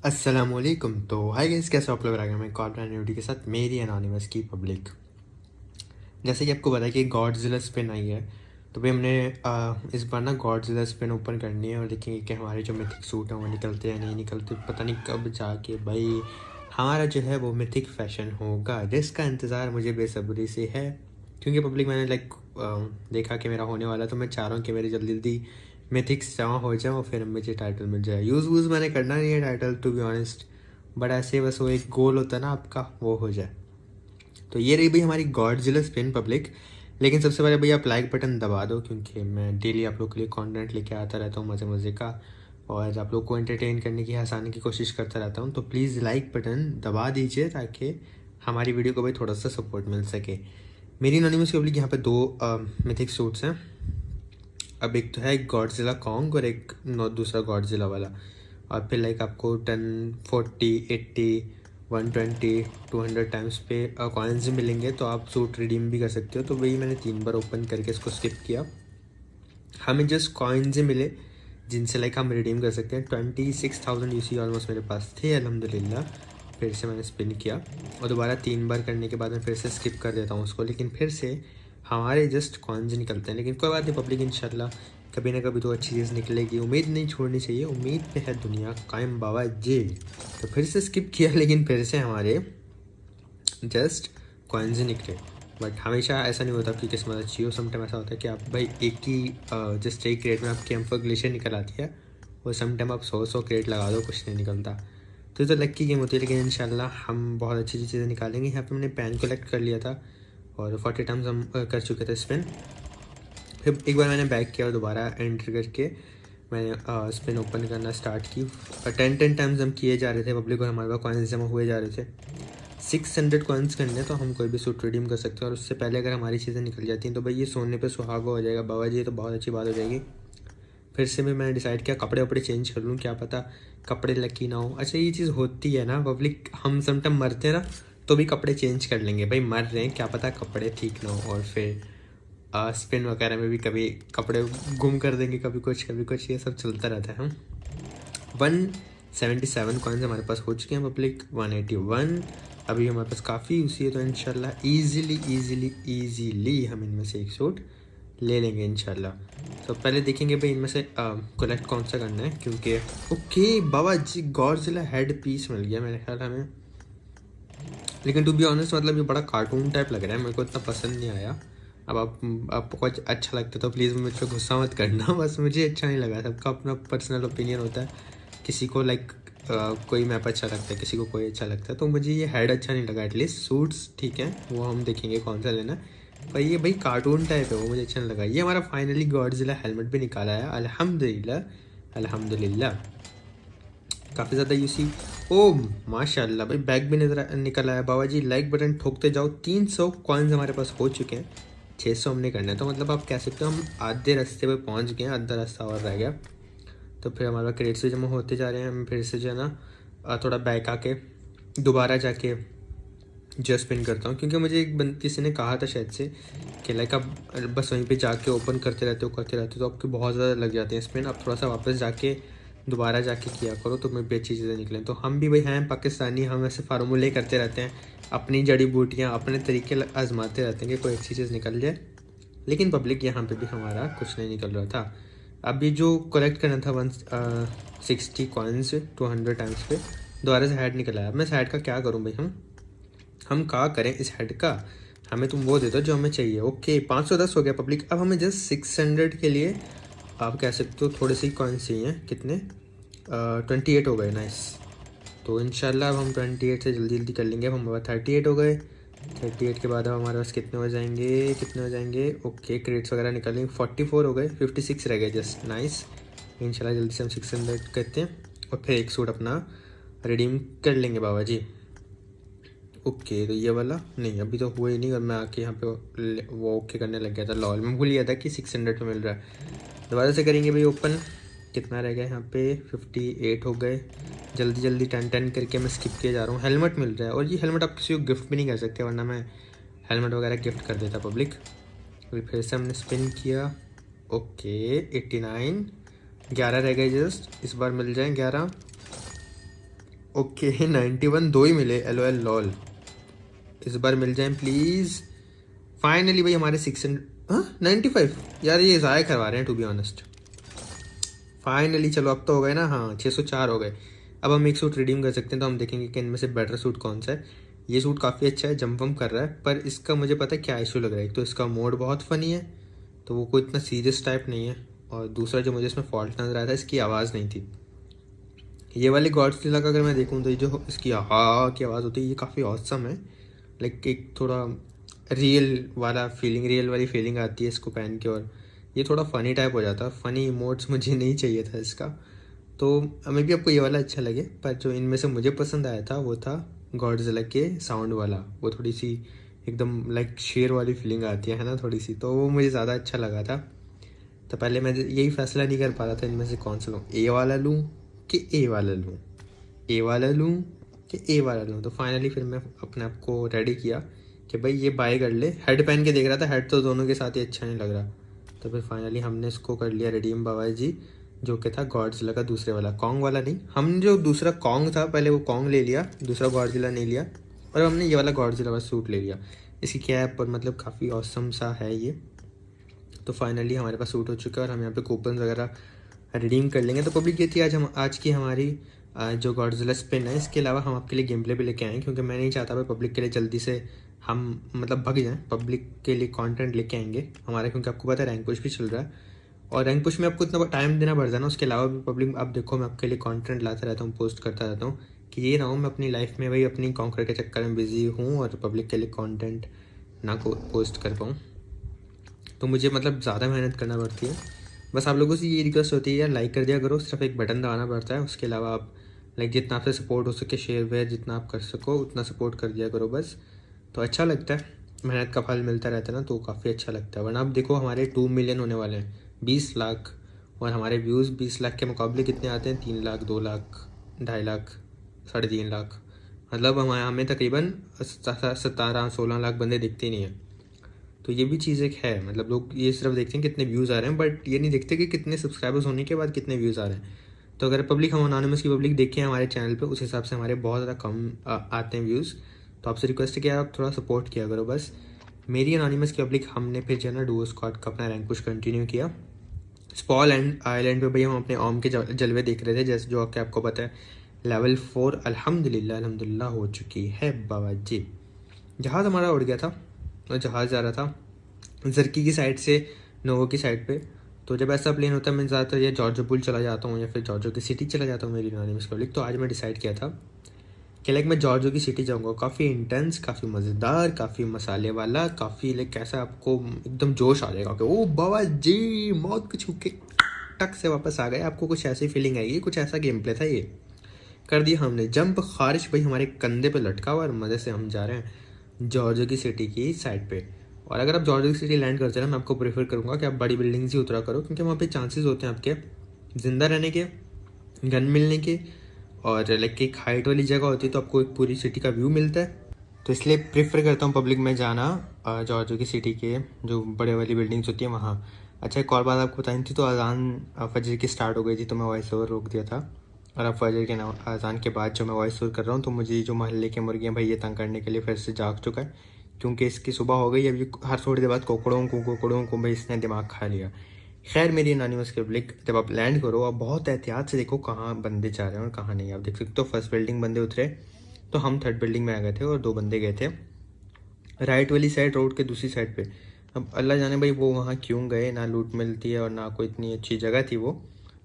अस्सलामुअलैकुम। तो hi guys, कैसे हो आप लोग? आ गए मैं एक और ब्रांड न्यूटी के साथ मेरी एनोनिमस की पब्लिक। जैसे कि आपको पता है कि गॉडजिला स्पिन आई है, तो भाई हमने इस बार ना गॉडजिला स्पिन ओपन करनी है और देखेंगे कि हमारे जो मिथिक सूट हैं वो निकलते या नहीं निकलते। पता नहीं कब जाके भाई हमारा जो है वो मिथिक फैशन होगा, जिसका इंतज़ार मुझे बेसब्री से है। क्योंकि पब्लिक मैंने देखा कि मेरा होने वाला, तो मैं चाह रहा हूँ कि मेरी जल्दी जल्दी मिथिक्स जमा हो जाए और फिर मुझे टाइटल मिल जाए। यूज़ वूज़ मैंने करना नहीं है title, to be honest, but ऐसे बस वो एक गोल होता है ना आपका, वो हो जाए। तो ये रही भाई हमारी गॉडजिला स्पिन पब्लिक। लेकिन सबसे पहले भाई आप लाइक बटन दबा दो, क्योंकि मैं डेली आप लोग के लिए कंटेंट लेके आता रहता हूँ मज़े मज़े का, और आप लोग को एंटरटेन करने की, हंसाने की कोशिश करता रहता हूँ। तो प्लीज़ लाइक बटन दबा दीजिए ताकि हमारी वीडियो को भाई थोड़ा सा सपोर्ट मिल सके। मेरी एनोनिमस पब्लिक यहाँ पे दो मिथिक सूट्स हैं। अब एक तो है गॉडजिला कॉन्ग और एक दूसरा गॉडजिला वाला। और फिर आपको 10, 40, 80, 120, 200 टाइम्स पे कॉइन्स मिलेंगे, तो आप सूट रिडीम भी कर सकते हो। तो वही मैंने 3 बार ओपन करके इसको स्किप किया। हमें जस्ट कॉइन्स ही मिले जिनसे हम रिडीम कर सकते हैं। 26,000 यूसी ऑलमोस्ट मेरे पास थे अल्हम्दुलिल्लाह। फिर से मैंने स्पिन किया और दोबारा 3 बार करने के बाद मैं फिर से स्किप कर देता हूँ उसको, लेकिन फिर से हमारे जस्ट कॉइन्स निकलते हैं। लेकिन कोई बात नहीं पब्लिक, इंशाल्लाह कभी ना कभी तो अच्छी चीज़ निकलेगी। उम्मीद नहीं छोड़नी चाहिए, उम्मीद पे है दुनिया कायम बाबा जी। तो फिर से स्किप किया, लेकिन फिर से हमारे जस्ट कॉइन्स ही निकले। बट हमेशा ऐसा नहीं होता कि किस्मत अच्छी हो। समटाइम ऐसा होता है कि आप भाई एक ही जस्ट एक क्रेट में आपकी एम्फर ग्लेशियर निकल आती है, और समटाइम आप 100 क्रेट लगा दो कुछ नहीं निकलता। तो ये तो लक की गेम होती है, लेकिन इंशाल्लाह हम बहुत अच्छी अच्छी चीज़ें निकालेंगे। यहाँ पे हमने पैन कलेक्ट कर लिया था और 40 टाइम्स हम कर चुके थे स्पिन। फिर एक बार मैंने बैक किया और दोबारा एंटर करके मैंने स्पिन ओपन करना स्टार्ट की। 10 टाइम्स हम किए जा रहे थे पब्लिक, और हमारे पास कॉइन्स जमा हुए जा रहे थे। 600 कॉइन्स करने तो हम कोई भी सूट रिडीम कर सकते हैं, और उससे पहले अगर हमारी चीज़ें निकल जाती हैं तो भाई ये सोने पे सुहागा हो जाएगा बाबा जी, ये तो बहुत अच्छी बात हो जाएगी। फिर से भी मैंने डिसाइड किया कपड़े वपड़े चेंज कर लूँ, क्या पता कपड़े लकी ना हो। अच्छा, ये चीज़ होती है ना पब्लिक, हम समटाइम मरते हैं ना तो भी कपड़े चेंज कर लेंगे। भाई मर रहे हैं, क्या पता कपड़े ठीक ना हो, और फिर स्पिन वगैरह में भी कभी कपड़े गुम कर देंगे, कभी कुछ ये सब चलता रहता है। हम 177 कॉइन्स हमारे पास हो चुके हैं पब्लिक। 181 अभी हमारे पास काफ़ी उसी है, तो इंशाल्लाह ईज़िली हम इनमें से एक सूट ले लेंगे इंशाल्लाह। तो पहले देखेंगे भाई इनमें से कलेक्ट कौन सा करना है, क्योंकि ओके बाबा जी गॉडजिला हेड पीस मिल गया मेरे ख्याल हमें। लेकिन टू बी ऑनेस्ट मतलब ये बड़ा कार्टून टाइप लग रहा है, मेरे को इतना पसंद नहीं आया। अब आपको कुछ अच्छा लगता है तो प्लीज़ मुझ पर गुस्सा मत करना, बस मुझे अच्छा नहीं लगा। सबका अपना पर्सनल ओपिनियन होता है, किसी को कोई मैप अच्छा लगता है, किसी को कोई अच्छा लगता है। तो मुझे ये हेड अच्छा नहीं लगा। एटलीस्ट सूट्स ठीक है, वो हम देखेंगे कौन सा लेना है, पर ये भाई कार्टून टाइप है, वो मुझे अच्छा नहीं लगा। ये हमारा फाइनली गॉडजिला हेलमेट भी निकाला है अल्हम्दुलिल्लाह अल्हम्दुलिल्लाह। काफ़ी ज़्यादा यूसी। ओ माशाल्लाह भाई, बैग भी नजर निकल आया बाबा जी। लाइक बटन ठोकते जाओ। 300 कॉइन्स हमारे पास हो चुके हैं, 600 हमने करना है। तो मतलब आप कह सकते हो हम आधे रास्ते पे पहुंच गए हैं, आधा रास्ता और रह गया। तो फिर हमारे पास क्रेड्स भी जमा होते जा रहे हैं। हम फिर से जो है ना थोड़ा बैक आके दोबारा जाके जो स्पिन करता हूँ, क्योंकि मुझे एक किसी ने कहा था शायद से कि आप बस वहीं पे जाके ओपन करते रहते हो तो आपके बहुत ज़्यादा लग जाते हैं स्पिन। आप थोड़ा सा वापस जाके दोबारा जाके किया करो, तो मैं भी अच्छी चीज़ें निकलें। तो हम भी भाई हैं पाकिस्तानी, हम ऐसे फार्मूले करते रहते हैं, अपनी जड़ी बूटियाँ अपने तरीके आजमाते रहते हैं कि कोई अच्छी चीज़ निकल जाए। लेकिन पब्लिक यहाँ पे भी हमारा कुछ नहीं निकल रहा था। अभी जो कलेक्ट करना था 160 कॉइन्स 200 टाइम्स पे, दोबारा से हेड निकल आया। अब मैं इस हेड का क्या करूँ भाई, हम क्या करें इस हेड का? हमें तुम वो दे दो जो हमें चाहिए। ओके 510 हो गया पब्लिक। अब हमें जस्ट 600 के लिए आप कह सकते हो थोड़े से कॉइन्स चाहिए। कितने? 28 हो गए। नाइस। तो इंशाल्लाह अब हम 28 से जल्दी जल्दी कर लेंगे। अब हमारे पास 38 हो गए। 38 के बाद अब हमारे पास कितने हो जाएंगे? ओके क्रेड्स वगैरह निकलेंगे। 44 हो गए, 56 रह गए जस्ट। नाइस। इंशाल्लाह जल्दी से हम 600 करते हैं और फिर एक सूट अपना रिडीम कर लेंगे बाबा जी। ओके तो ये वाला नहीं, अभी तो हुआ ही नहीं, और मैं आके यहाँ पे वो ओके करने लग गया था। लॉल मैं भूल गया था कि 600 पे मिल रहा है। दोबारा से करेंगे भाई ओपन। कितना रह गया यहाँ पे? 58 हो गए। जल्दी जल्दी 10 करके मैं स्किप किया जा रहा हूँ। हेलमेट मिल रहा है, और ये हेलमेट आप किसी को गिफ्ट भी नहीं कर सकते, वरना मैं हेलमेट वगैरह गिफ्ट कर देता पब्लिक। फिर से हमने स्पिन किया। ओके 89, 11 रह गए जस्ट। इस बार मिल जाए 11। ओके 91 दो ही मिले, LOL लॉल। इस बार मिल जाए प्लीज़। फाइनली भाई हमारे 95 यार, ये ज़ाया करवा रहे हैं टू बी ऑनेस्ट। फाइनली चलो अब तो हो गए ना, हाँ 604 हो गए। अब हम एक सूट रिडीम कर सकते हैं, तो हम देखेंगे कि इनमें से बेटर सूट कौन सा है। ये सूट काफ़ी अच्छा है, जंप वम्प कर रहा है, पर इसका मुझे पता है क्या इशू लग रहा है। एक तो इसका मोड बहुत फ़नी है, तो वो कोई इतना सीरियस टाइप नहीं है, और दूसरा जो मुझे इसमें फॉल्ट नजर आया था, इसकी आवाज़ नहीं थी। ये वाली गॉडजिला का अगर मैं देखूँ तो ये जो इसकी हा की आवाज़ होती है, ये काफ़ी ऑसम है। लाइक एक थोड़ा रियल वाली फीलिंग आती है इसको पहन के, और ये थोड़ा फ़नी टाइप हो जाता है। फ़नी इमोट्स मुझे नहीं चाहिए था इसका, तो मे भी आपको ये वाला अच्छा लगे। पर जो इनमें से मुझे पसंद आया था वो था गॉडजिला के साउंड वाला। वो थोड़ी सी एकदम लाइक शेर वाली फीलिंग आती है ना थोड़ी सी, तो वो मुझे ज़्यादा अच्छा लगा था। तो पहले मैं यही फैसला नहीं कर पा रहा था इनमें से कौन सा लूँ, ए वाला लूँ कि ए वाला लूँ, ए वाला लूँ कि ए वाला लूँ। तो फाइनली फिर मैं अपने आप को रेडी किया कि भाई ये बाय कर ले। हेड पहन के देख रहा था, हेड तो दोनों के साथ ही अच्छा नहीं लग रहा। तो फिर फाइनली हमने इसको कर लिया रिडीम बाबा जी, जो कि था गॉडजिला का दूसरे वाला, कॉन्ग वाला नहीं। हम जो दूसरा कॉन्ग था पहले वो कॉन्ग ले लिया, दूसरा गॉडजिला नहीं लिया, और हमने ये वाला गॉडजिला वाला सूट ले लिया। इसकी कैप और मतलब काफ़ी ऑसम सा है ये। तो फाइनली हमारे पास सूट हो चुका है, और हम यहाँ पे कूपन वगैरह रिडीम कर लेंगे। तो पब्लिक ये थी आज की हमारी जो गॉडजिला स्पिन है। इसके अलावा हम आपके लिए गेम प्ले भी लेके आए, क्योंकि मैं नहीं चाहता भाई पब्लिक के लिए जल्दी से हम मतलब भग जाएं। पब्लिक के लिए कंटेंट लेके आएंगे हमारे, क्योंकि आपको पता है रैंक पुश भी चल रहा है, और रैंक पुश में आपको इतना टाइम देना पड़ता है ना। उसके अलावा भी पब्लिक आप देखो, मैं आपके लिए कंटेंट लाता रहता हूँ, पोस्ट करता रहता हूँ, कि ये ना हो मैं अपनी लाइफ में भाई अपनी कॉन्कर के चक्कर में बिजी हूँ और पब्लिक के लिए कंटेंट ना को पोस्ट कर पाऊँ। तो मुझे मतलब ज़्यादा मेहनत करना पड़ती है। बस आप लोगों से ये रिक्वेस्ट होती है यार, लाइक कर दिया करो, सिर्फ एक बटन दबाना पड़ता है। उसके अलावा आप लाइक जितना आपसे सपोर्ट हो सके, शेयर वेयर जितना आप कर सको उतना सपोर्ट कर दिया करो बस। तो अच्छा लगता है, मेहनत का फल मिलता रहता है ना, तो काफ़ी अच्छा लगता है। वरना आप देखो हमारे 2 मिलियन होने वाले हैं, 20 लाख, और हमारे व्यूज़ 20 लाख के मुकाबले कितने आते हैं, 3 लाख, 2 लाख, 2.5 लाख, 3.5 लाख। मतलब हमें तकरीबन 17-16 लाख बंदे दिखते ही नहीं हैं। तो ये भी चीज़ एक है, मतलब लोग ये सिर्फ देखते हैं कितने व्यूज़ आ रहे हैं, बट ये नहीं देखते कि कितने सब्सक्राइबर्स होने के बाद कितने व्यूज़ आ रहे हैं। तो अगर पब्लिक हम अनोनिमस की पब्लिक देखें हमारे चैनल पे, उस हिसाब से हमारे बहुत ज़्यादा कम आते हैं व्यूज़। तो आपसे रिक्वेस्ट है कि आप थोड़ा सपोर्ट किया करो बस। मेरी अनोनिमस की पब्लिक हमने फिर जो है ना डुओ स्क्वाड का अपना रैंक पुश कंटिन्यू किया। स्पॉल एंड आइलैंड पे भाई हम अपने ओम के जलवे देख रहे थे, जैसे जो कि आपको पता है लेवल 4 अल्हम्दुलिल्लाह हो चुकी है बाबा जी। जहाज़ हमारा उड़ गया था, और जहाज़ जा रहा था जर्की की साइड से नोवो की साइड पे। तो जब ऐसा प्लेन होता है मैं ज़्यादातर या जॉर्जो पुल चला जाता हूँ या फिर जॉर्जो की सिटी चला जाता हूँ मेरी अनोनिमस पब्लिक। तो आज मैं डिसाइड किया था कि लाइक मैं जॉर्जो की सिटी जाऊँगा। काफ़ी इंटेंस, काफ़ी मज़ेदार, काफ़ी मसाले वाला, काफ़ी लाइक कैसा आपको एकदम जोश आ जाएगा कि ओ बाबा जी मौत को छू के टक से वापस आ गए। आपको कुछ ऐसी फीलिंग आएगी, कुछ ऐसा गेम प्ले था ये। कर दिया हमने जंप, खारिश भाई हमारे कंधे पे लटका हुआ, और मज़े से हम जा रहे हैं जॉर्जो की सिटी की साइड पे। और अगर आप जॉर्जो की सिटी लैंड करते हैं ना, मैं आपको प्रेफर करूँगा कि आप बड़ी बिल्डिंग्स ही उतरा करो, क्योंकि वहाँ पे चांसेस होते हैं आपके ज़िंदा रहने के, गन मिलने के, और लाइक एक हाइट वाली जगह होती है तो आपको एक पूरी सिटी का व्यू मिलता है। तो इसलिए प्रेफर करता हूँ पब्लिक में जाना जॉर्जो की सिटी के जो बड़े वाली बिल्डिंग्स होती हैं वहाँ। अच्छा एक और बात आपको बतानी थी, तो अजान फजर की स्टार्ट हो गई थी, तो मैं वॉइस ओवर रोक दिया था। और अब फजर के अजान के बाद जो मैं वॉइस ओवर कर रहा हूँ, तो मुझे जो मोहल्ले के मुर्गियाँ भाई ये तंग करने के लिए फिर से जाग चुका है, क्योंकि इसकी सुबह हो गई। अभी हर थोड़ी देर बाद कोकड़ों को भाई इसने दिमाग खा लिया। खैर मेरी एनोनिमस के पब्लिक, जब आप लैंड करो आप बहुत एहतियात से देखो कहाँ बंदे जा रहे हैं और कहाँ नहीं। आप देख सकते हो फर्स्ट बिल्डिंग बंदे उतरे, तो हम थर्ड बिल्डिंग में आ गए थे, और 2 बंदे गए थे राइट वाली साइड रोड के दूसरी साइड पे। अब अल्लाह जाने भाई वो वहाँ क्यों गए, ना लूट मिलती है और ना कोई इतनी अच्छी जगह थी वो,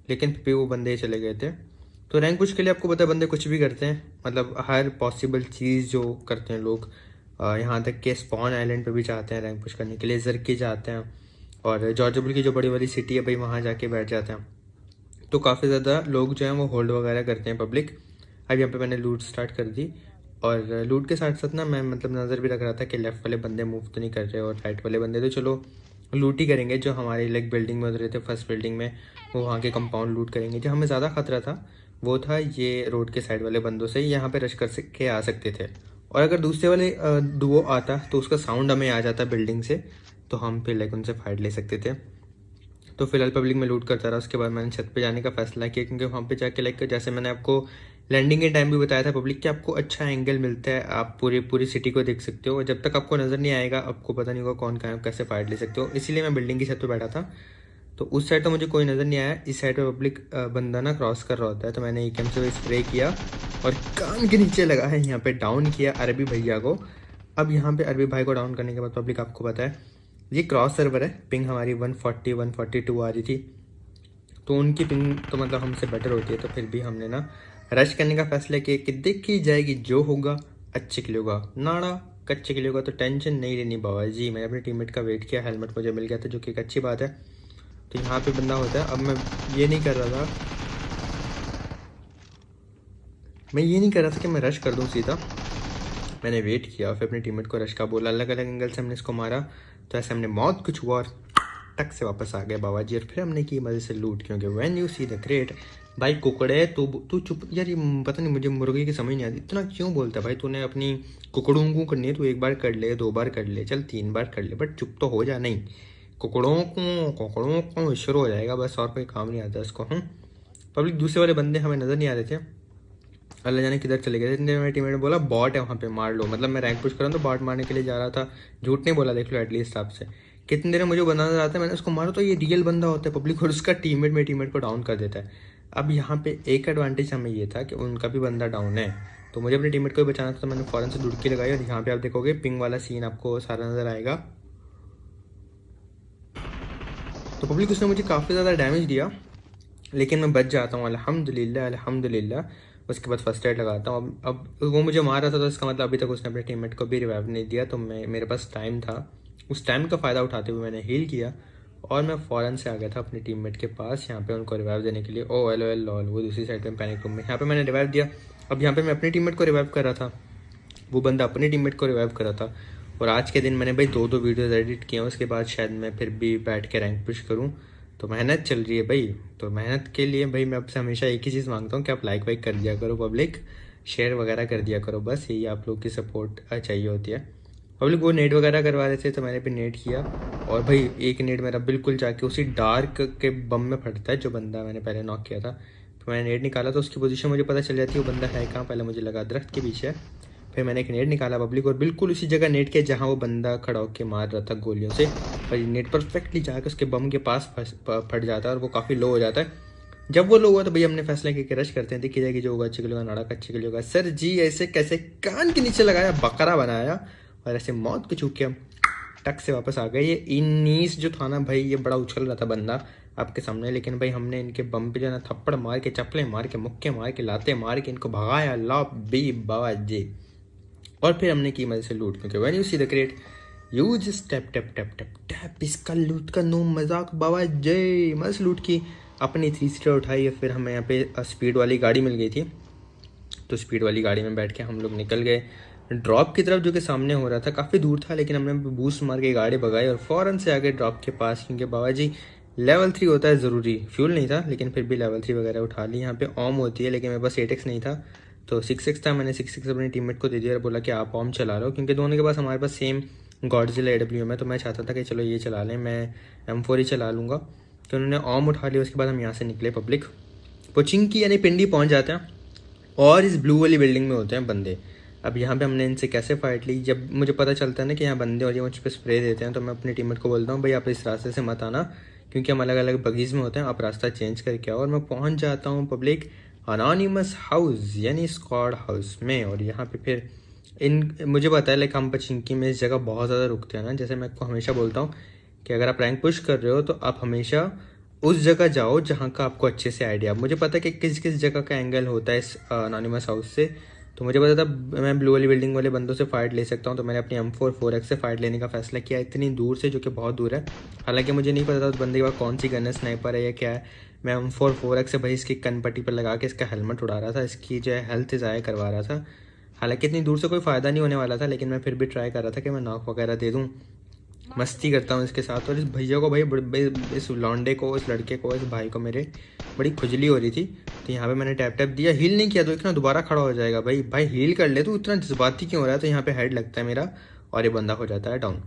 लेकिन फिर वो बंदे चले गए थे। तो रैंक पुश के लिए आपको पता है बंदे कुछ भी करते हैं, मतलब हर पॉसिबल चीज़ जो करते हैं लोग। यहाँ तक कि स्पॉन आइलैंड पे भी जाते हैं रैंक पुश करने के लिए, जर्की जाते हैं, और जॉर्जबुल की जो बड़ी वाली सिटी है भाई वहाँ जाके बैठ जाते हैं। तो काफ़ी ज़्यादा लोग जो हैं वो होल्ड वगैरह करते हैं पब्लिक। अब यहाँ पे मैंने लूट स्टार्ट कर दी, और लूट के साथ साथ ना मैं मतलब नज़र भी रख रहा था कि लेफ़्ट वाले बंदे मूव तो नहीं कर रहे, और राइट वाले बंदे तो चलो लूट ही करेंगे। जो हमारी लाइक बिल्डिंग में उतरे थे फर्स्ट बिल्डिंग में, वो वहाँ के कंपाउंड लूट करेंगे। जो हमें ज़्यादा खतरा था वो था ये रोड के साइड वाले बंदों से, यहाँ पे रश कर के आ सकते थे। और अगर दूसरे वाले डुओ आता तो उसका साउंड हमें आ जाता बिल्डिंग से, तो हम फिर लाइक उनसे फाइट ले सकते थे। तो फिलहाल पब्लिक में लूट करता रहा। उसके बाद मैंने छत पे जाने का फैसला किया, क्योंकि वहाँ पे जाके लाइक जैसे मैंने आपको लैंडिंग के टाइम भी बताया था पब्लिक कि आपको अच्छा एंगल मिलता है, आप पूरी सिटी को देख सकते हो। जब तक आपको नज़र नहीं आएगा आपको पता नहीं होगा कौन कहाँ कैसे फाइट ले सकते हो। इसीलिए मैं बिल्डिंग की छत पे बैठा था, तो उस साइड तो मुझे कोई नज़र नहीं आया। इस साइड पे पब्लिक बंदा ना क्रॉस कर रहा होता है, तो मैंने AKM से स्प्रे किया और कान के नीचे लगा है, यहाँ पे डाउन किया अरबी भैया को। अब यहाँ पे अरबी भाई को डाउन करने के बाद पब्लिक आपको पता है ये क्रॉस सर्वर है, पिंग हमारी 140 142 आ रही थी, तो उनकी पिंग तो मतलब हमसे बेटर होती है। तो फिर भी हमने ना रश करने का फैसला किया कि देखी जाएगी, जो होगा अच्छे के लिए होगा, नाड़ा कच्चे के लिए होगा, तो टेंशन नहीं लेनी बाबा जी। मैंने अपने टीममेट का वेट किया, हेलमेट मुझे मिल गया था जो कि एक अच्छी बात है। तो यहाँ पे बंदा होता है। अब ये नहीं कर रहा था मैं ये नहीं कर रहा था कि मैं रश कर दूँ सीधा, मैंने वेट किया फिर अपने टीममेट को रश का बोला, अलग अलग एंगल से हमने इसको मारा, तो ऐसे हमने मौत कुछ हुआ और टक से वापस आ गए बाबा जी। और फिर हमने की मज़े से लूट, क्योंकि when you see the great भाई कुकड़े तू चुप यार। ये पता नहीं मुझे मुर्गे की समझ नहीं आती, इतना क्यों बोलता है भाई। तूने अपनी कुकड़ों को करनी है, तू एक बार कर ले, 2 बार कर ले, चल 3 बार कर ले, बट चुप तो हो जा। नहीं, कुकड़ों को शुरू हो जाएगा बस, और कोई काम नहीं आता इसको। हम पब्लिक दूसरे वाले बंदे हमें नज़र नहीं आ रहे थे, अल्लाह जाने किधर चले गए थे। मेरे टीममेट ने बोला बॉट है वहाँ पे, मार लो। मतलब मैं रैंक पुश कर रहा हूँ तो बॉट मारने के लिए जा रहा था, झूठ नहीं बोला, देख लो एटलीस्ट आपसे। कितनी देर में मुझे बंदा नजर आता है, मैंने उसको मारा तो ये रियल बंदा होता है पब्लिक, और उसका टीममेट मेरे टीममेट को डाउन कर देता है। अब यहाँ पे एक एडवांटेज हमें ये था कि उनका भी बंदा डाउन है, तो मुझे अपने टीममेट को भी बचाना था, तो मैंने फ़ौरन से डुबकी लगाई। और यहाँ पे आप देखोगे पिंग वाला सीन आपको सारा नज़र आएगा। तो पब्लिक उसने मुझे काफ़ी ज़्यादा डैमेज दिया, लेकिन मैं बच जाता हूँ अल्हम्दुलिल्लाह अल्हम्दुलिल्लाह। उसके बाद फर्स्ट एड लगाता हूँ। अब वो मुझे मार रहा था, तो इसका मतलब अभी तक उसने अपने टीममेट को भी रिवाइव नहीं दिया। तो मेरे पास टाइम था, उस टाइम का फ़ायदा उठाते हुए मैंने हील किया और मैं फ़ौरन से आ गया था अपने टीममेट के पास, यहाँ पे उनको रिवाइव देने के लिए। ओ एल लॉल, वो दूसरी साइड पे पैनिक रूम में, यहाँ पे मैंने रिवाइव दिया। अब यहाँ पे मैं अपने टीममेट को रिवाइव कर रहा था, वो बंदा अपने टीममेट को रिवाइव कर रहा था। और आज के दिन मैंने भाई 2 वीडियोज़ एडिट किए हैं, उसके बाद शायद मैं फिर भी बैठ के रैंक पुश करूँ। तो मेहनत चल रही है भाई, तो मेहनत के लिए भाई मैं आपसे हमेशा एक ही चीज़ मांगता हूँ कि आप लाइक वाइक कर दिया करो पब्लिक, शेयर वगैरह कर दिया करो, बस यही आप लोग की सपोर्ट चाहिए होती है। पब्लिक वो नेट वगैरह करवा रहे थे, तो मैंने भी नेट किया, और भाई एक नेट मेरा बिल्कुल जाके उसी डार्क के बम में फटता है जो बंदा मैंने पहले नॉक किया था। तो मैंने नेट निकाला तो उसकी पोजीशन मुझे पता चल जाती है वो बंदा है कहाँ। पहले मुझे लगा दरख्त के पीछे है, फिर मैंने एक नेट निकाला पब्लिक, और बिल्कुल उसी जगह नेट किया जहाँ वो बंदा खड़ा होकर मार रहा था गोलियों से। और नेट परफेक्टली जाकर उसके बम के पास फट जाता है और वो काफ़ी लो हो जाता है। जब वो लो हुआ तो भैया हमने फैसला किया कि रश करते हैं, देखी जाएगी, जो होगा अच्छे के लिए होगा, नाड़ा कच्चे के लिए होगा। सर जी ऐसे कैसे कान के नीचे लगाया, बकरा बनाया और ऐसे मौत को छू के हम टक से वापस आ गए। ये इनीस जो था ना भाई, ये बड़ा उछल रहा था बंदा आपके सामने, लेकिन भाई हमने इनके बम पे जो ना थप्पड़ मार के, चप्पलें मार के, मुक्के मार के, लाते मार के इनको भगाया, ला बी बाबा जी। और फिर हमने की मजे से लूट, क्योंकि when you see the crate you just tap tap tap tap tap. इसका लूट का नो मजाक बाबा जय। मस्त लूट की, अपनी 3 सीटर उठाई, फिर हमें यहाँ पे स्पीड वाली गाड़ी मिल गई थी, तो स्पीड वाली गाड़ी में बैठ के हम लोग निकल गए ड्रॉप की तरफ, जो कि सामने हो रहा था, काफ़ी दूर था, लेकिन हमने बूस्ट मार के गाड़ी भगाई और फ़ौरन से आगे ड्रॉप के पास, क्योंकि बाबा जी लेवल 3 होता है ज़रूरी। फ्यूल नहीं था, लेकिन फिर भी लेवल 3 वगैरह उठा ली। यहाँ पे ऑम होती है, लेकिन मेरे पास 8x नहीं था, तो 6x था। मैंने 6x अपने टीममेट को दे दिया और बोला कि आप ऑम चला लो, क्योंकि दोनों के पास हमारे पास सेम गॉडजिला AWM है, तो मैं चाहता था कि चलो ये चला लें, मैं M4 ही चला लूँगा। तो उन्होंने ऑम उठा लिया। उसके बाद हम यहाँ से निकले पब्लिक, पोचिंकी यानी पिंडी पहुँच जाते हैं, और इस ब्लू वाली बिल्डिंग में होते हैं बंदे। अब यहाँ पे हमने इनसे कैसे फाइट ली, जब मुझे पता चलता है ना कि यहाँ बंदे और ये मुझ पर स्प्रे देते हैं, तो मैं अपने टीममेट को बोलता हूँ भाई आप इस रास्ते से मत आना, क्योंकि हम अलग अलग बगीज़ में होते हैं, आप रास्ता चेंज करके आओ। और मैं पहुँच जाता हूँ पब्लिक अनोनिमस हाउस यानी स्क्वाड हाउस में। और यहाँ पे फिर मुझे पता है लाइक हम पचिंकी में इस जगह बहुत ज़्यादा रुकते हैं ना, जैसे मैं आपको हमेशा बोलता हूँ कि अगर आप रैंक पुश कर रहे हो तो आप हमेशा उस जगह जाओ जहाँ का आपको अच्छे से आइडिया। मुझे पता है कि किस किस जगह का एंगल होता है इस अनोनिमस हाउस से, तो मुझे पता था मैं ब्लू वाली बिल्डिंग वाले बंदों से फ़ाइट ले सकता हूँ, तो मैंने अपनी M4 4x से फ़ाइट लेने का फैसला किया, इतनी दूर से, जो कि बहुत दूर है। हालांकि मुझे नहीं पता था उस बंदे के पास कौन सी गन है, स्नाइपर है या क्या है। मैं M4 4x से भाई इसकी कन पट्टी पर लगा के इसका हेलमेट उड़ा रहा था, इसकी जो है हेल्थ ज़ाया करवा रहा था। हालांकि इतनी दूर से कोई फ़ायदा नहीं होने वाला था, लेकिन मैं फिर भी ट्राई कर रहा था कि मैं नॉक वगैरह दे दूँ, मस्ती करता हूँ इसके साथ। और इस भैया को भाई इस लौंडे को, इस लड़के को, इस भाई को मेरे बड़ी खुजली हो रही थी, तो यहाँ पे मैंने टैप टैप दिया। हील नहीं किया तो इतना दोबारा खड़ा हो जाएगा भाई हील कर ले, तो इतना जज्बाती क्यों हो रहा है। तो यहाँ पे हेड लगता है मेरा और ये बंदा हो जाता है डाउन।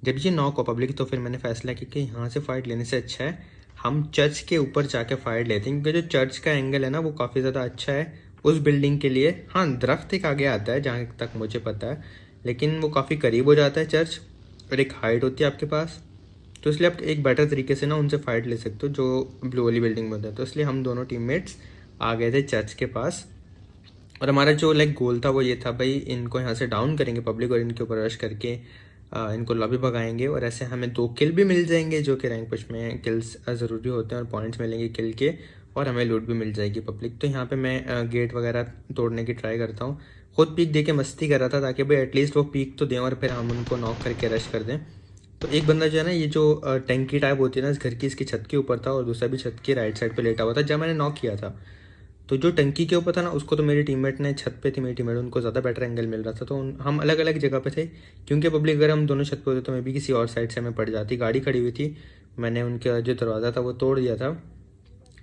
जब ये नॉक हो पब्लिक, तो फिर मैंने फैसला किया कि यहाँ से फाइट लेने से अच्छा है हम चर्च के ऊपर जाके फाइट लेते हैं, क्योंकि जो चर्च का एंगल है ना वो काफ़ी ज़्यादा अच्छा है, उस बिल्डिंग के लिए। हाँ, दरख्त एक आगे आता है जहाँ तक मुझे पता है, लेकिन वो काफ़ी करीब हो जाता है चर्च, और एक हाइट होती है आपके पास, तो इसलिए आप एक बेटर तरीके से ना उनसे फ़ाइट ले सकते हो जो ब्लू वाली बिल्डिंग में होता है। तो इसलिए हम दोनों टीममेट्स आ गए थे चर्च के पास, और हमारा जो गोल था वो ये था, भाई इनको यहाँ से डाउन करेंगे पब्लिक, और इनके ऊपर रश करके इनको लॉबी भगाएंगे, और ऐसे हमें 2 किल भी मिल जाएंगे, जो कि रैंक पुश में किल्स ज़रूरी होते हैं, और पॉइंट्स मिलेंगे किल के, और हमें लूट भी मिल जाएगी पब्लिक। तो यहाँ पे मैं गेट वगैरह तोड़ने की ट्राई करता हूँ, खुद पीक दे के मस्ती कर रहा था, ताकि भाई एटलीस्ट वो पीक तो दें और फिर हम उनको नॉक करके रश कर दें। तो एक बंदा जो है ना, ये जो टैंकी टाइप होती है ना इस घर की, इसकी छत के ऊपर था, और दूसरा भी छत की राइट साइड पे लेटा हुआ था जब मैंने नॉक किया था। तो जो टंकी के ऊपर था ना, उसको तो मेरी टीममेट ने, छत पे थी मेरी टीममेट, उनको ज़्यादा बेटर एंगल मिल रहा था, तो हम अलग अलग जगह पे थे, क्योंकि पब्लिक अगर हम दोनों छत पे होते तो मैं भी किसी और साइड से हमें पड़ जाती। गाड़ी खड़ी हुई थी, मैंने उनका जो दरवाज़ा था वो तोड़ दिया था।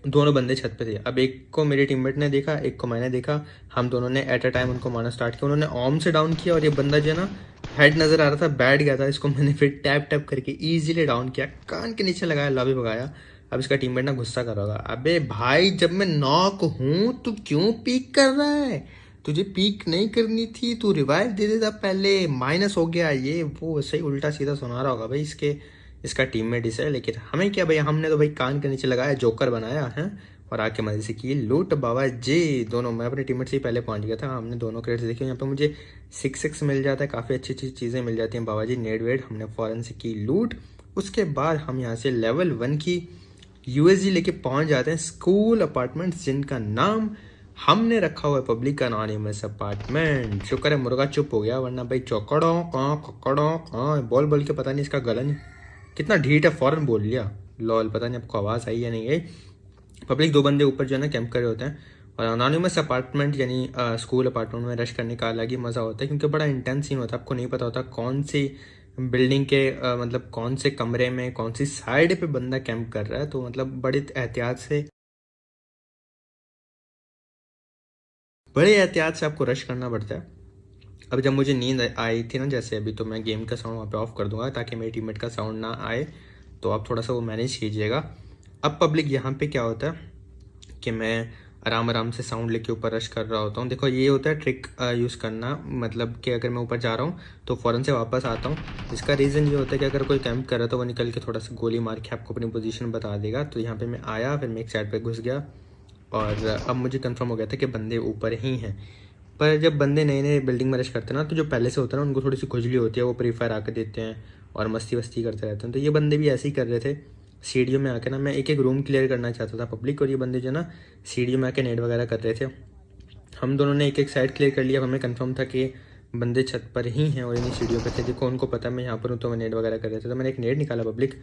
दोनों बंदे छत पे थे। अब एक को मेरी टीममेट ने देखा, एक को मैंने देखा, हम दोनों ने एट अ टाइम उनको मारना स्टार्ट किया। उन्होंने ऑर्म से डाउन किया, और ये बंदा जो है ना, हेड नज़र आ रहा था, बैठ गया था, इसको मैंने फिर टैप टैप करके ईजिली डाउन किया, कान के नीचे लगाया, लॉबी भगाया। अब इसका टीममेट ना गुस्सा कर रहा होगा, अबे भाई जब मैं नॉक हूँ तू क्यों पीक कर रहा है, तुझे पीक नहीं करनी थी, तू रिवाइव दे देता पहले, माइनस हो गया ये वो, सही उल्टा सीधा सुना रहा होगा भाई इसका टीममेट इसे। लेकिन हमें क्या भाई, हमने तो भाई कान के नीचे लगाया, जोकर बनाया है, और आके मजे से की लूट बाबा जी। दोनों, मैं अपने टीममेट से ही पहले पहुंच गया था, हमने दोनों क्रेड्स देखे। यहाँ पे मुझे 6-6 मिल जाता है, काफ़ी अच्छी अच्छी चीज़ें मिल जाती हैं बाबा जी, नेड वेड। हमने फ़ौरन से की लूट। उसके बाद हम यहाँ से लेवल 1 की USG लेके पहुंच जाते हैं, स्कूल अपार्टमेंट्स, जिनका नाम हमने रखा हुआ है पब्लिक अनोनिमस अपार्टमेंट। शुक्र है मुर्गा चुप हो गया, वरना भाई चौकड़ों कहाँ बोल बोल के पता नहीं इसका गला नहीं कितना ढीठ है, फ़ौरन बोल लिया लॉल। पता नहीं आपको आवाज़ आई या नहीं आई। पब्लिक 2 बंदे ऊपर जो है ना कैंप कर रहे होते हैं, और अनोनिमस अपार्टमेंट यानी स्कूल अपार्टमेंट में रश करने का अलग ही मज़ा होता है, क्योंकि बड़ा इंटेंस सीन होता है। आपको नहीं पता होता कौन सी बिल्डिंग के मतलब कौन से कमरे में कौन सी साइड पे बंदा कैंप कर रहा है, तो मतलब बड़े एहतियात से आपको रश करना पड़ता है। अब जब मुझे नींद आई थी ना जैसे अभी, तो मैं गेम का साउंड वहाँ पे ऑफ कर दूंगा ताकि मेरी टीममेट का साउंड ना आए, तो आप थोड़ा सा वो मैनेज कीजिएगा। अब पब्लिक यहाँ पे क्या होता है कि मैं आराम आराम से साउंड लेके ऊपर रश कर रहा होता हूँ। देखो ये होता है ट्रिक यूज़ करना, मतलब कि अगर मैं ऊपर जा रहा हूँ तो फ़ौरन से वापस आता हूँ। इसका रीज़न ये होता है कि अगर कोई कैंप कर रहा है तो वो निकल के थोड़ा सा गोली मार के आपको अपनी पोजीशन बता देगा। तो यहाँ पे मैं आया, फिर मैं एक साइड पे घुस गया, और अब मुझे कंफर्म हो गया था कि बंदे ऊपर ही हैं। पर जब बंदे नए नए बिल्डिंग में रश करते हैं ना, तो जो पहले से होता है ना, उनको थोड़ी सी खुजली होती है, वो प्री फायर आके देते हैं और मस्ती वस्ती करते रहते हैं। तो ये बंदे भी ऐसे ही कर रहे थे। सीढ़ियों में आके ना, मैं एक एक रूम क्लियर करना चाहता था पब्लिक, और ये बंदे जो ना सीढ़ियों में आके नेट वगैरह कर रहे थे। हम दोनों ने एक एक साइड क्लियर कर लिया। हमें कंफर्म था कि बंदे छत पर ही हैं और इन्हीं सीढ़ियों पर थे। देखो उनको पता मैं यहाँ पर हूँ, तो मैं नेट वगैरह कर रहे थे। तो मैंने एक नेट निकाला पब्लिक,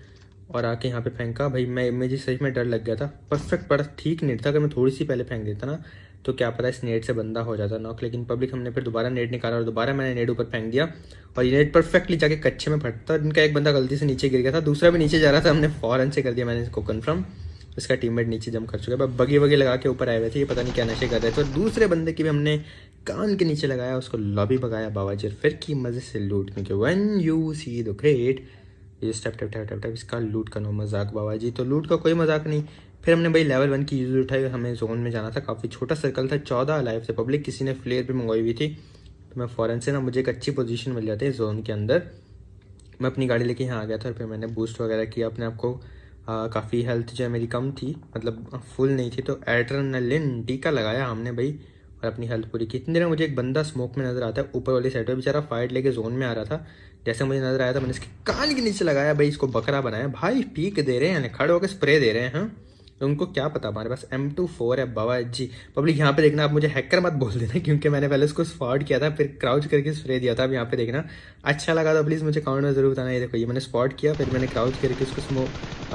और आके यहाँ पे फेंका। भाई मुझे सही में डर लग गया था। परफेक्ट पर ठीक नेट था, अगर मैं थोड़ी सी पहले फेंक देता ना तो क्या पता इस नेट से बंदा हो जाता नॉक। लेकिन पब्लिक हमने फिर दोबारा नेट निकाला, और दोबारा मैंने नेट ऊपर फेंक दिया, और ये नेट परफेक्टली जाके कच्चे में फटता। इनका एक बंदा गलती से नीचे गिर गया था, दूसरा भी नीचे जा रहा था। हमने फ़ौरन से कर दिया मैंने इसको कन्फर्म, इसका टीममेट नीचे जम कर चुका है। बगी वगी लगा के ऊपर आए हुए थे, ये पता नहीं क्या नशे कर रहे थे। और दूसरे बंदे की भी हमने कान के नीचे लगाया, उसको लॉबी भगाया बाबाजी, फिर की मज़े से लूट। क्योंकि when you see the crate, ये step tap tap tap tap, इसका लूट का नो मजाक बाबा जी। तो लूट का कोई मजाक नहीं। फिर हमने भाई लेवल 1 की यूज़ उठाई, हमें जोन में जाना था। काफ़ी छोटा सर्कल था, 14 लाइफ से पब्लिक, किसी ने फ्लेयर भी मंगवाई हुई थी। तो मैं फ़ौरन से ना, मुझे एक अच्छी पोजीशन मिल जाती है जोन के अंदर। मैं अपनी गाड़ी लेके यहाँ आ गया था, और फिर मैंने बूस्ट वगैरह किया अपने आप को। काफ़ी हेल्थ जो है मेरी कम थी, मतलब फुल नहीं थी, तो एड्रेनलिन टीका लगाया हमने भाई, और अपनी हेल्थ पूरी की। इतनी देर मुझे एक बंदा स्मोक में नज़र आता है ऊपर वाली साइड पर, बेचारा फाइट लेके जोन में आ रहा था। जैसे मुझे नज़र आया था, मैंने इसके कान के नीचे लगाया भाई, इसको बकरा बनाया भाई। पीक दे रहे हैं, खड़े होकर स्प्रे दे रहे हैं। हाँ, तो उनको क्या पता, हमारे पास M24 है बाबा जी। पब्लिक यहाँ पे देखना, आप मुझे हैकर मत बोल देना, क्योंकि मैंने पहले उसको स्पॉट किया था, फिर क्राउच करके स्प्रे दिया था। अब यहाँ पे देखना, अच्छा लगा तो प्लीज़ मुझे कमेंट में ज़रूर बताना। ये देखो, ये मैंने स्पॉट किया, फिर मैंने क्राउच करके उसको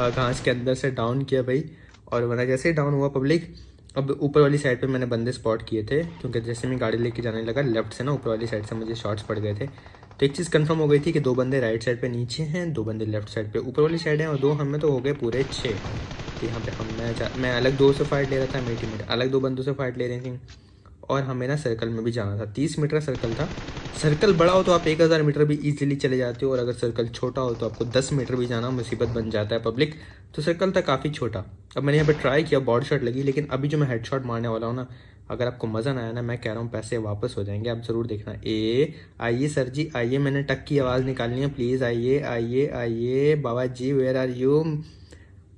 घास के अंदर से डाउन किया भाई। और मैंने जैसे ही डाउन हुआ पब्लिक, अब ऊपर वाली साइड पे मैंने बंदे स्पॉट किए थे, क्योंकि जैसे मैं गाड़ी लेके जाने लगा लेफ्ट से ना, ऊपर वाली साइड से मुझे शॉट्स पड़ गए थे। तो एक चीज़ कंफर्म हो गई थी कि 2 बंदे राइट साइड पे नीचे हैं, 2 बंदे लेफ्ट साइड पे ऊपर वाली साइड हैं, और 2 हमें तो हो गए पूरे 6। तो यहाँ पे मैं अलग 2 से फाइट ले रहा था, मेरी टीममेट अलग 2 बंदों से फाइट ले रही थी। और हमें ना सर्कल में भी जाना था, 30 मीटर का सर्कल था। सर्कल बड़ा हो तो आप 1000 मीटर भी इजीली चले जाते हो, और अगर सर्कल छोटा हो तो आपको 10 मीटर भी जाना मुसीबत बन जाता है पब्लिक। तो सर्कल था काफ़ी छोटा। अब मैंने यहाँ पे ट्राई किया, बॉडी शॉट लगी, लेकिन अभी जो मैं हेडशॉट मारने वाला हूँ ना, अगर आपको मज़ा ना आया ना, मैं कह रहा हूँ पैसे वापस हो जाएंगे, आप ज़रूर देखना। आइए सर जी आइए, मैंने टक की आवाज़ निकालनी है, प्लीज़ आइए आइए आइए। बाबा जी वेयर आर यू,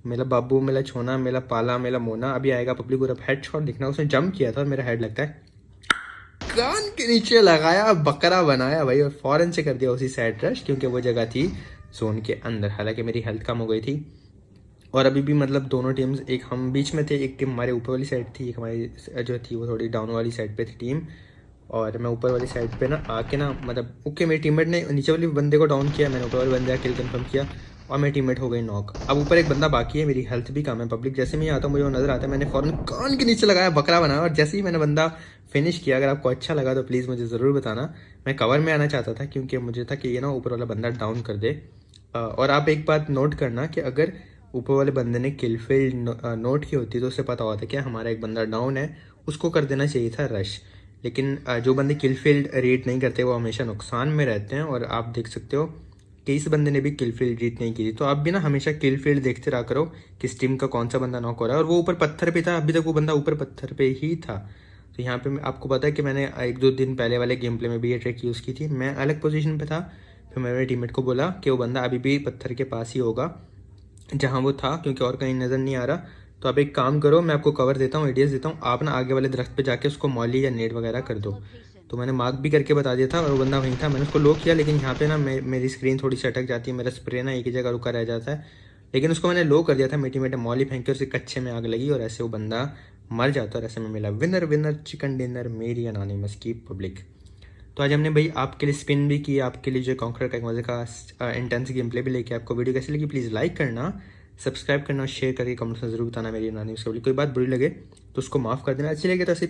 मेरा बाबू, मेरा छोना, मेरा पाला, मेरा मोना। अभी आएगा पब्लिक और हेड शॉट दिखना, उसने जंप किया था, मेरा हेड लगता है कान के नीचे लगाया, बकरा बनाया भाई, और फौरन से कर दिया उसी साइड रश, क्योंकि वो जगह थी जोन के अंदर। हालांकि मेरी हेल्थ कम हो गई थी, और अभी भी मतलब दोनों टीम्स, एक हम बीच में थे, एक टीम हमारे ऊपर वाली साइड थी, एक हमारी जो थी वो थोड़ी डाउन वाली साइड पे थी टीम। और मैं ऊपर वाली साइड पे ना आके ना, मतलब ओके मेरे टीममेट ने नीचे वाले बंदे को डाउन किया, मैंने ऊपर वाले बंदे का किल कंफर्म किया, और मेरी टीममेट हो गई नॉक। अब ऊपर एक बंदा बाकी है, मेरी हेल्थ भी कम है। पब्लिक जैसे मैं आता हूँ मुझे वो नजर आता है, मैंने फौरन कान के नीचे लगाया, बकरा बनाया, और जैसे ही मैंने बंदा फिनिश किया, अगर आपको अच्छा लगा तो प्लीज़ मुझे ज़रूर बताना। मैं कवर में आना चाहता था, क्योंकि मुझे था कि ये ना ऊपर वाला बंदा डाउन कर दे। और आप एक बात नोट करना कि अगर ऊपर वाले बंदे ने किल फील्ड नोट की होती तो उसे पता होता कि हमारा एक बंदा डाउन है, उसको कर देना चाहिए था रश। लेकिन जो बंदे किल फील्ड रीड नहीं करते वो हमेशा नुकसान में रहते हैं, और आप देख सकते हो कि इस बंदे ने भी किल फील्ड रीड नहीं की थी। तो आप भी ना हमेशा किल फील्ड देखते रहा करो, किस टीम का कौन सा बंदा नॉक हो रहा है। और वो ऊपर पत्थर पे था, अभी तक वो बंदा ऊपर पत्थर पे ही था। तो यहाँ पे आपको पता है कि मैंने 1-2 दिन पहले वाले गेम प्ले में भी ये ट्रिक यूज़ की थी। मैं अलग पोजीशन पे था, फिर मैं मेरे टीममेट को बोला कि वो बंदा अभी भी पत्थर के पास ही होगा जहाँ वो था, क्योंकि और कहीं नज़र नहीं आ रहा। तो आप एक काम करो, मैं आपको कवर देता हूँ, आइडियाज़ देता हूँ, आप ना आगे वाले दरख्त पे जाके उसको मॉली या नेट वगैरह कर दो। तो मैंने मार्क भी करके बता दिया था, और वो बंदा वहीं था, मैंने उसको लो किया। लेकिन यहाँ पे ना मेरी स्क्रीन थोड़ी सी अटक जाती है, मेरा स्प्रे ना एक ही जगह रुका रह जाता है। लेकिन उसको मैंने लो कर दिया था, मेटी मेटे मॉली फेंक के उसके कच्चे में आग लगी, और ऐसे वो बंदा मर जाता, और ऐसे में मिला विनर विनर चिकन डिनर, मेरी अनोनिमस की पब्लिक। तो आज हमने भाई आपके लिए स्पिन भी की, आपके लिए जो कॉन्करर का एक मजे का इंटेंस गेम प्ले भी लेके। आपको वीडियो कैसी लगी प्लीज़ लाइक करना, सब्सक्राइब करना और शेयर करके कमेंट्स में जरूर बताना मेरी अनोनिमस की पब्लिक। कोई बात बुरी लगे तो उसको माफ़ कर देना, अच्छी लगे तो ऐसे